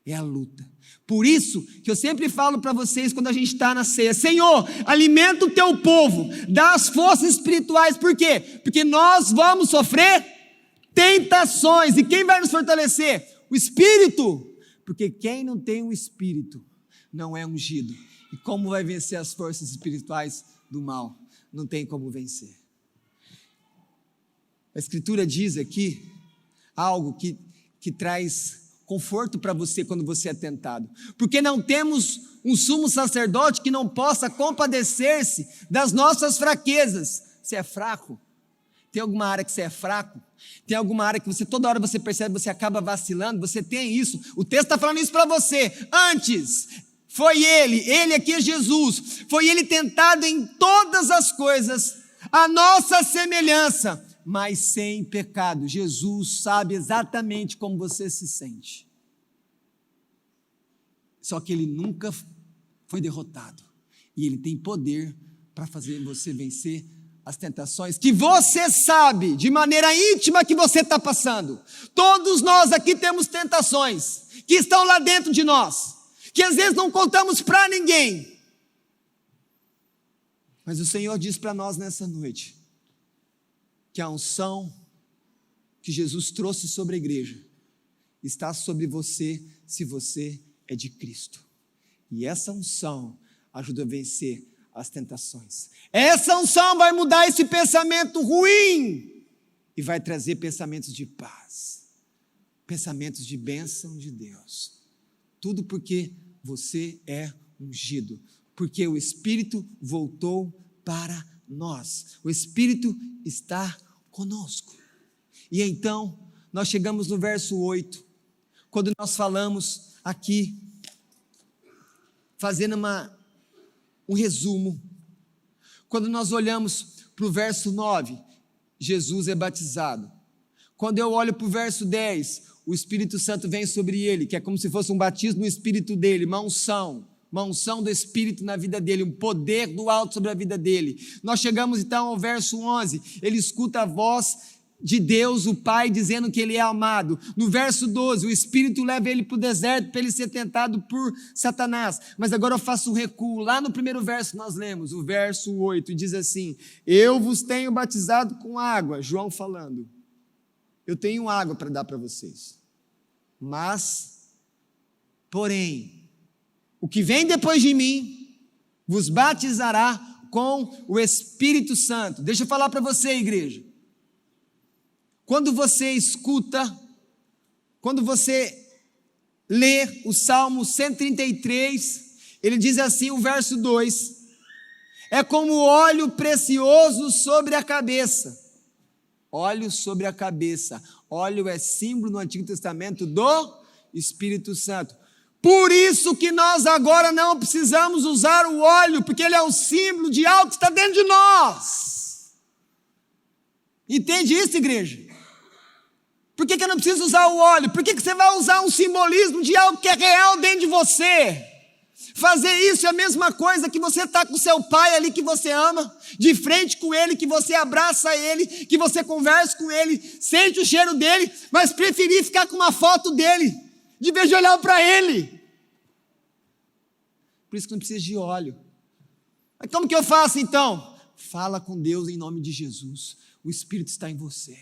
Speaker 1: é a luta. Por isso que eu sempre falo para vocês quando a gente está na ceia: Senhor, alimenta o teu povo, dá as forças espirituais. Por quê? Porque nós vamos sofrer tentações. E quem vai nos fortalecer? O Espírito. Porque quem não tem o Espírito não é ungido. E como vai vencer as forças espirituais do mal? Não tem como vencer. A Escritura diz aqui algo que traz conforto para você quando você é tentado. Porque não temos um sumo sacerdote que não possa compadecer-se das nossas fraquezas. Você é fraco? Tem alguma área que você é fraco? Tem alguma área que você, toda hora você percebe, você acaba vacilando? Você tem isso? O texto está falando isso para você. Antes, foi ele aqui é Jesus, foi ele tentado em todas as coisas, a nossa semelhança, mas sem pecado. Jesus sabe exatamente como você se sente. Só que ele nunca foi derrotado. E ele tem poder para fazer você vencer as tentações que você sabe de maneira íntima que você está passando. Todos nós aqui temos tentações que estão lá dentro de nós, que às vezes não contamos para ninguém. Mas o Senhor diz para nós nessa noite que a unção que Jesus trouxe sobre a igreja está sobre você, se você é de Cristo. E essa unção ajuda a vencer as tentações. Essa unção vai mudar esse pensamento ruim e vai trazer pensamentos de paz, pensamentos de bênção de Deus. Tudo porque você é ungido, porque o Espírito voltou para nós. O Espírito está conosco. E então, nós chegamos no verso 8, quando nós falamos aqui, fazendo um resumo. Quando nós olhamos para o verso 9, Jesus é batizado. Quando eu olho para o verso 10, o Espírito Santo vem sobre ele, que é como se fosse um batismo no Espírito dele, uma unção do Espírito na vida dele, um poder do alto sobre a vida dele. Nós chegamos então ao verso 11, ele escuta a voz de Deus, o Pai, dizendo que ele é amado. No verso 12, o Espírito leva ele para o deserto para ele ser tentado por Satanás. Mas agora eu faço um recuo. Lá no primeiro verso nós lemos, o verso 8, e diz assim: eu vos tenho batizado com água, João falando. Eu tenho água para dar para vocês. Porém, o que vem depois de mim vos batizará com o Espírito Santo. Deixa eu falar para você, igreja. Quando você escuta, quando você lê o Salmo 133, ele diz assim, o verso 2, é como óleo precioso sobre a cabeça. Óleo sobre a cabeça. Óleo é símbolo no Antigo Testamento do Espírito Santo. Por isso que nós agora não precisamos usar o óleo, porque ele é o símbolo de algo que está dentro de nós. Entende isso, igreja? Por que eu não preciso usar o óleo? Por que você vai usar um simbolismo de algo que é real dentro de você? Fazer isso é a mesma coisa que você está com seu pai ali que você ama, de frente com ele, que você abraça ele, que você conversa com ele, sente o cheiro dele, mas preferir ficar com uma foto dele, de vez de olhar para ele. Por isso que não precisa de óleo. Mas como que eu faço então? Fala com Deus em nome de Jesus. O Espírito está em você.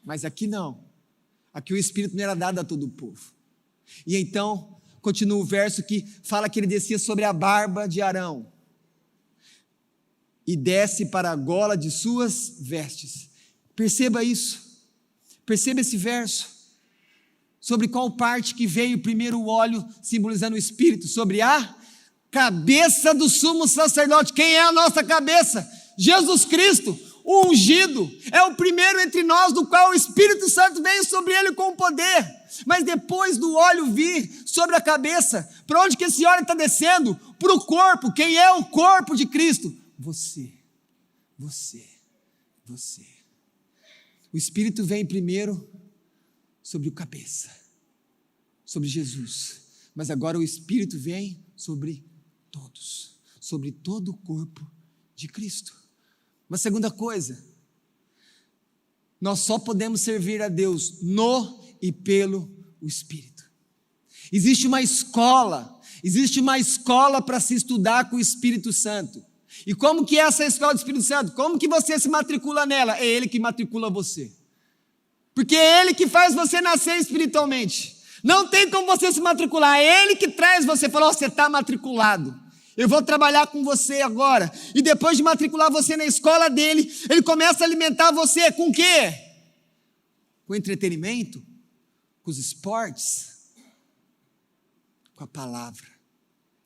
Speaker 1: Mas aqui não. Aqui o Espírito não era dado a todo o povo. E então, continua o verso que fala que ele descia sobre a barba de Arão e desce para a gola de suas vestes. Perceba isso. Perceba esse verso. Sobre qual parte que veio primeiro o óleo simbolizando o Espírito? Sobre a cabeça do sumo sacerdote. Quem é a nossa cabeça? Jesus Cristo. O ungido, é o primeiro entre nós do qual o Espírito Santo veio sobre ele com poder. Mas depois do óleo vir sobre a cabeça, para onde que esse óleo está descendo? Para o corpo. Quem é o corpo de Cristo? Você. O Espírito vem primeiro sobre o cabeça, sobre Jesus. Mas agora o Espírito vem sobre todos, sobre todo o corpo de Cristo. Uma segunda coisa, nós só podemos servir a Deus no e pelo Espírito. Existe uma escola para se estudar com o Espírito Santo. E como que é essa escola do Espírito Santo? Como que você se matricula nela? É Ele que matricula você. Porque é Ele que faz você nascer espiritualmente. Não tem como você se matricular, é Ele que traz você, falou, você está matriculado. Eu vou trabalhar com você agora. E depois de matricular você na escola dele, Ele começa a alimentar você com o quê? Com entretenimento, com os esportes, com a palavra,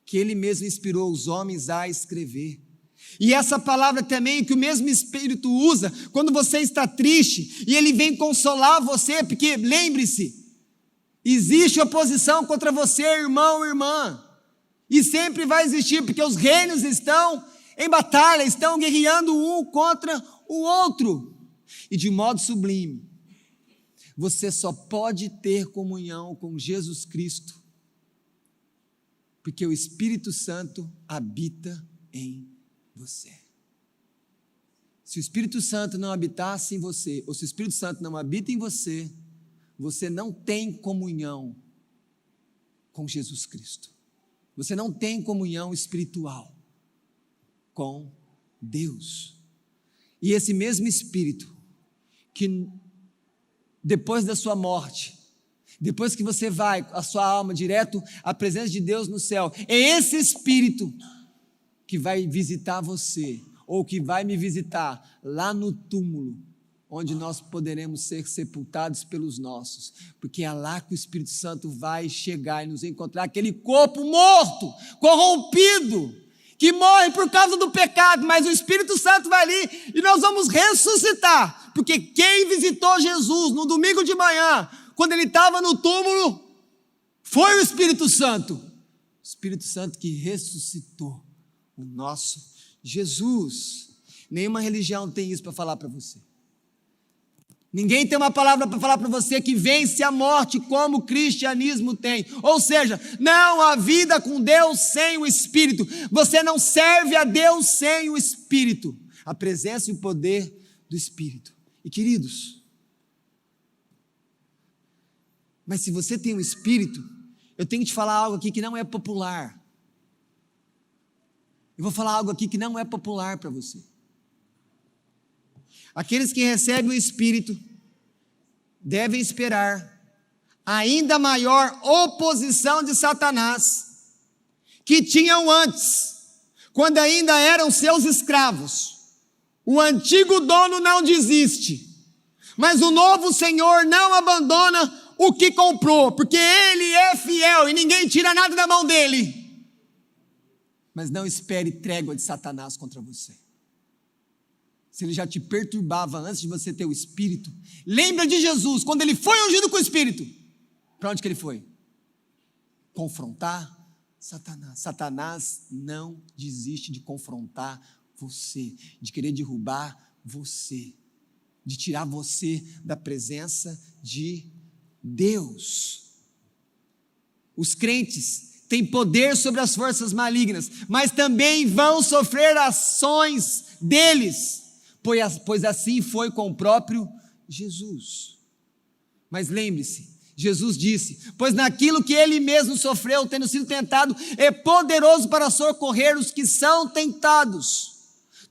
Speaker 1: que Ele mesmo inspirou os homens a escrever. E essa palavra também que o mesmo Espírito usa quando você está triste e Ele vem consolar você, porque lembre-se, existe oposição contra você, irmão, irmã, e sempre vai existir, porque os reinos estão em batalha, estão guerreando um contra o outro, e de modo sublime, você só pode ter comunhão com Jesus Cristo, porque o Espírito Santo habita em você. Se o Espírito Santo não habitasse em você, ou se o Espírito Santo não habita em você, você não tem comunhão com Jesus Cristo. Você não tem comunhão espiritual com Deus. E esse mesmo Espírito, que depois da sua morte, depois que você vai, a sua alma direto à presença de Deus no céu, é esse Espírito que vai visitar você, ou que vai me visitar lá no túmulo, onde nós poderemos ser sepultados pelos nossos, porque é lá que o Espírito Santo vai chegar e nos encontrar, aquele corpo morto, corrompido, que morre por causa do pecado, mas o Espírito Santo vai ali e nós vamos ressuscitar, porque quem visitou Jesus no domingo de manhã, quando ele estava no túmulo, foi o Espírito Santo. O Espírito Santo que ressuscitou o nosso Jesus. Nenhuma religião tem isso para falar para você. Ninguém tem uma palavra para falar para você que vence a morte como o cristianismo tem. Ou seja, não há vida com Deus sem o Espírito. Você não serve a Deus sem o Espírito. A presença e o poder do Espírito. E queridos, mas se você tem o Espírito, eu tenho que te falar algo aqui que não é popular. Eu vou falar algo aqui que não é popular para você. Aqueles que recebem o Espírito devem esperar ainda maior oposição de Satanás, que tinham antes, quando ainda eram seus escravos. O antigo dono não desiste, mas o novo Senhor não abandona o que comprou, porque Ele é fiel e ninguém tira nada da mão dEle. Mas não espere trégua de Satanás contra você. Se ele já te perturbava antes de você ter o Espírito, lembra de Jesus, quando ele foi ungido com o Espírito, para onde que ele foi? Confrontar Satanás. Satanás não desiste de confrontar você, de querer derrubar você, de tirar você da presença de Deus. Os crentes têm poder sobre as forças malignas, mas também vão sofrer ações deles, pois assim foi com o próprio Jesus. Mas lembre-se, Jesus disse, pois naquilo que ele mesmo sofreu, tendo sido tentado, é poderoso para socorrer os que são tentados.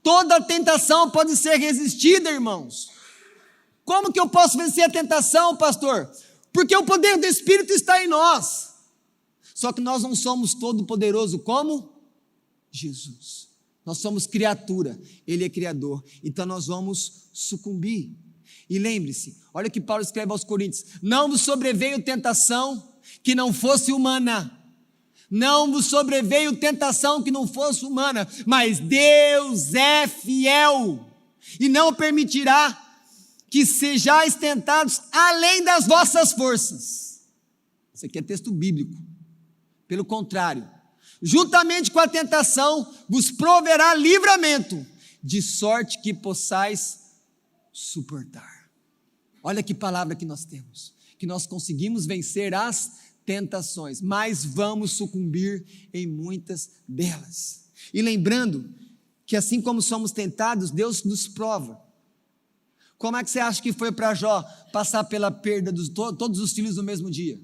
Speaker 1: Toda tentação pode ser resistida, irmãos. Como que eu posso vencer a tentação, pastor? Porque o poder do Espírito está em nós. Só que nós não somos todo poderoso como Jesus. Nós somos criatura, Ele é criador, então nós vamos sucumbir. E lembre-se, olha o que Paulo escreve aos Coríntios, não vos sobreveio tentação que não fosse humana, não vos sobreveio tentação que não fosse humana, mas Deus é fiel, e não permitirá que sejais tentados além das vossas forças. Isso aqui é texto bíblico. Pelo contrário, juntamente com a tentação, vos proverá livramento, de sorte que possais suportar. Olha que palavra que nós temos, que nós conseguimos vencer as tentações, mas vamos sucumbir em muitas delas. E lembrando que assim como somos tentados, Deus nos prova. Como é que você acha que foi para Jó passar pela perda de todos os filhos no mesmo dia?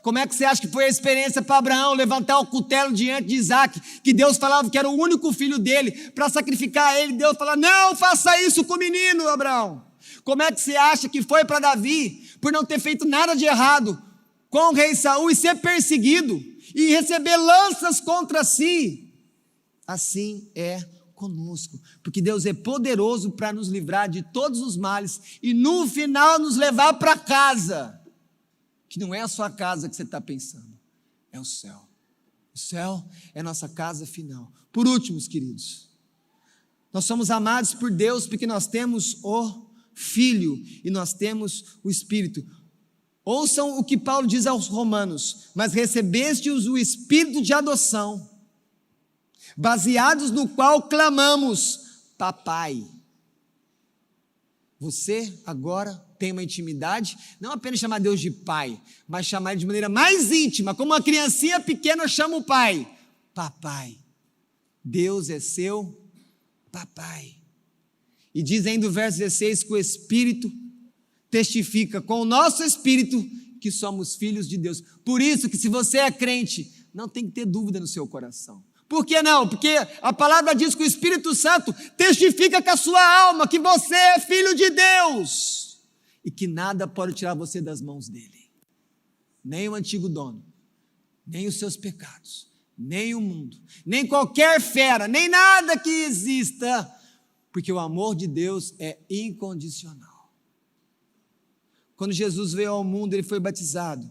Speaker 1: Como é que você acha que foi a experiência para Abraão levantar o cutelo diante de Isaac, que Deus falava que era o único filho dele, para sacrificar ele? Deus falava: não faça isso com o menino, Abraão. Como é que você acha que foi para Davi, por não ter feito nada de errado com o rei Saul e ser perseguido e receber lanças contra si? Assim é conosco, porque Deus é poderoso para nos livrar de todos os males e no final nos levar para casa, que não é a sua casa que você está pensando, é o céu. O céu é a nossa casa final. Por último, queridos, nós somos amados por Deus porque nós temos o Filho e nós temos o Espírito. Ouçam o que Paulo diz aos Romanos: mas recebestes o Espírito de adoção, baseados no qual clamamos, papai. Você agora tem uma intimidade, não apenas chamar Deus de pai, mas chamar Ele de maneira mais íntima, como uma criancinha pequena chama o pai, papai. Deus é seu papai. E diz ainda o verso 16 que o Espírito testifica com o nosso Espírito que somos filhos de Deus. Por isso que se você é crente, não tem que ter dúvida no seu coração. Por que não? Porque a palavra diz que o Espírito Santo testifica com a sua alma que você é filho de Deus e que nada pode tirar você das mãos dele. Nem o antigo dono, nem os seus pecados, nem o mundo, nem qualquer fera, nem nada que exista, porque o amor de Deus é incondicional. Quando Jesus veio ao mundo, ele foi batizado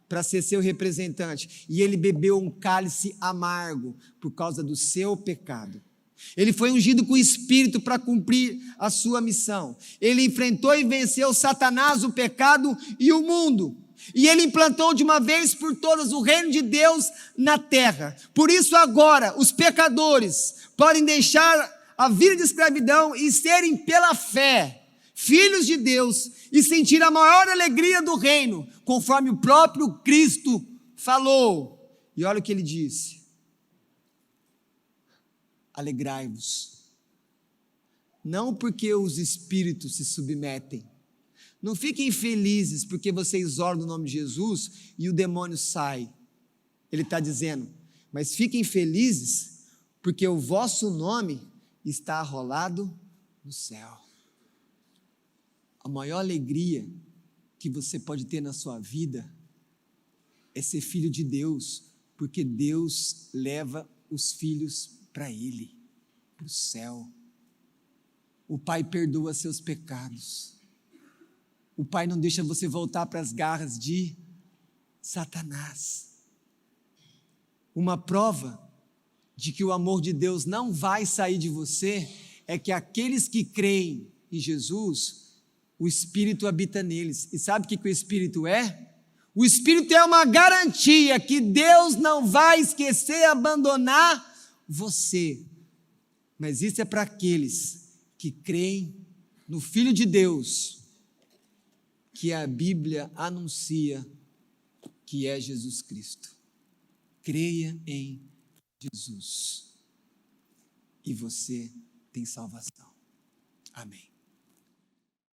Speaker 1: para ser seu representante, e ele bebeu um cálice amargo por causa do seu pecado. Ele foi ungido com o Espírito para cumprir a sua missão. Ele enfrentou e venceu Satanás, o pecado e o mundo. E ele implantou de uma vez por todas o reino de Deus na terra. Por isso agora os pecadores podem deixar a vida de escravidão e serem pela fé filhos de Deus e sentir a maior alegria do reino, conforme o próprio Cristo falou. E olha o que ele disse: alegrai-vos, não porque os espíritos se submetem, não fiquem felizes porque vocês oram no nome de Jesus e o demônio sai. Ele está dizendo, mas fiquem felizes porque o vosso nome está arrolado no céu. A maior alegria que você pode ter na sua vida é ser filho de Deus, porque Deus leva os filhos para Ele, para o céu. O Pai perdoa seus pecados. O Pai não deixa você voltar para as garras de Satanás. Uma prova de que o amor de Deus não vai sair de você é que aqueles que creem em Jesus, o Espírito habita neles. E sabe o que o Espírito é? O Espírito é uma garantia que Deus não vai esquecer, abandonar você. Mas isso é para aqueles que creem no Filho de Deus, que a Bíblia anuncia que é Jesus Cristo. Creia em Jesus e você tem salvação. Amém.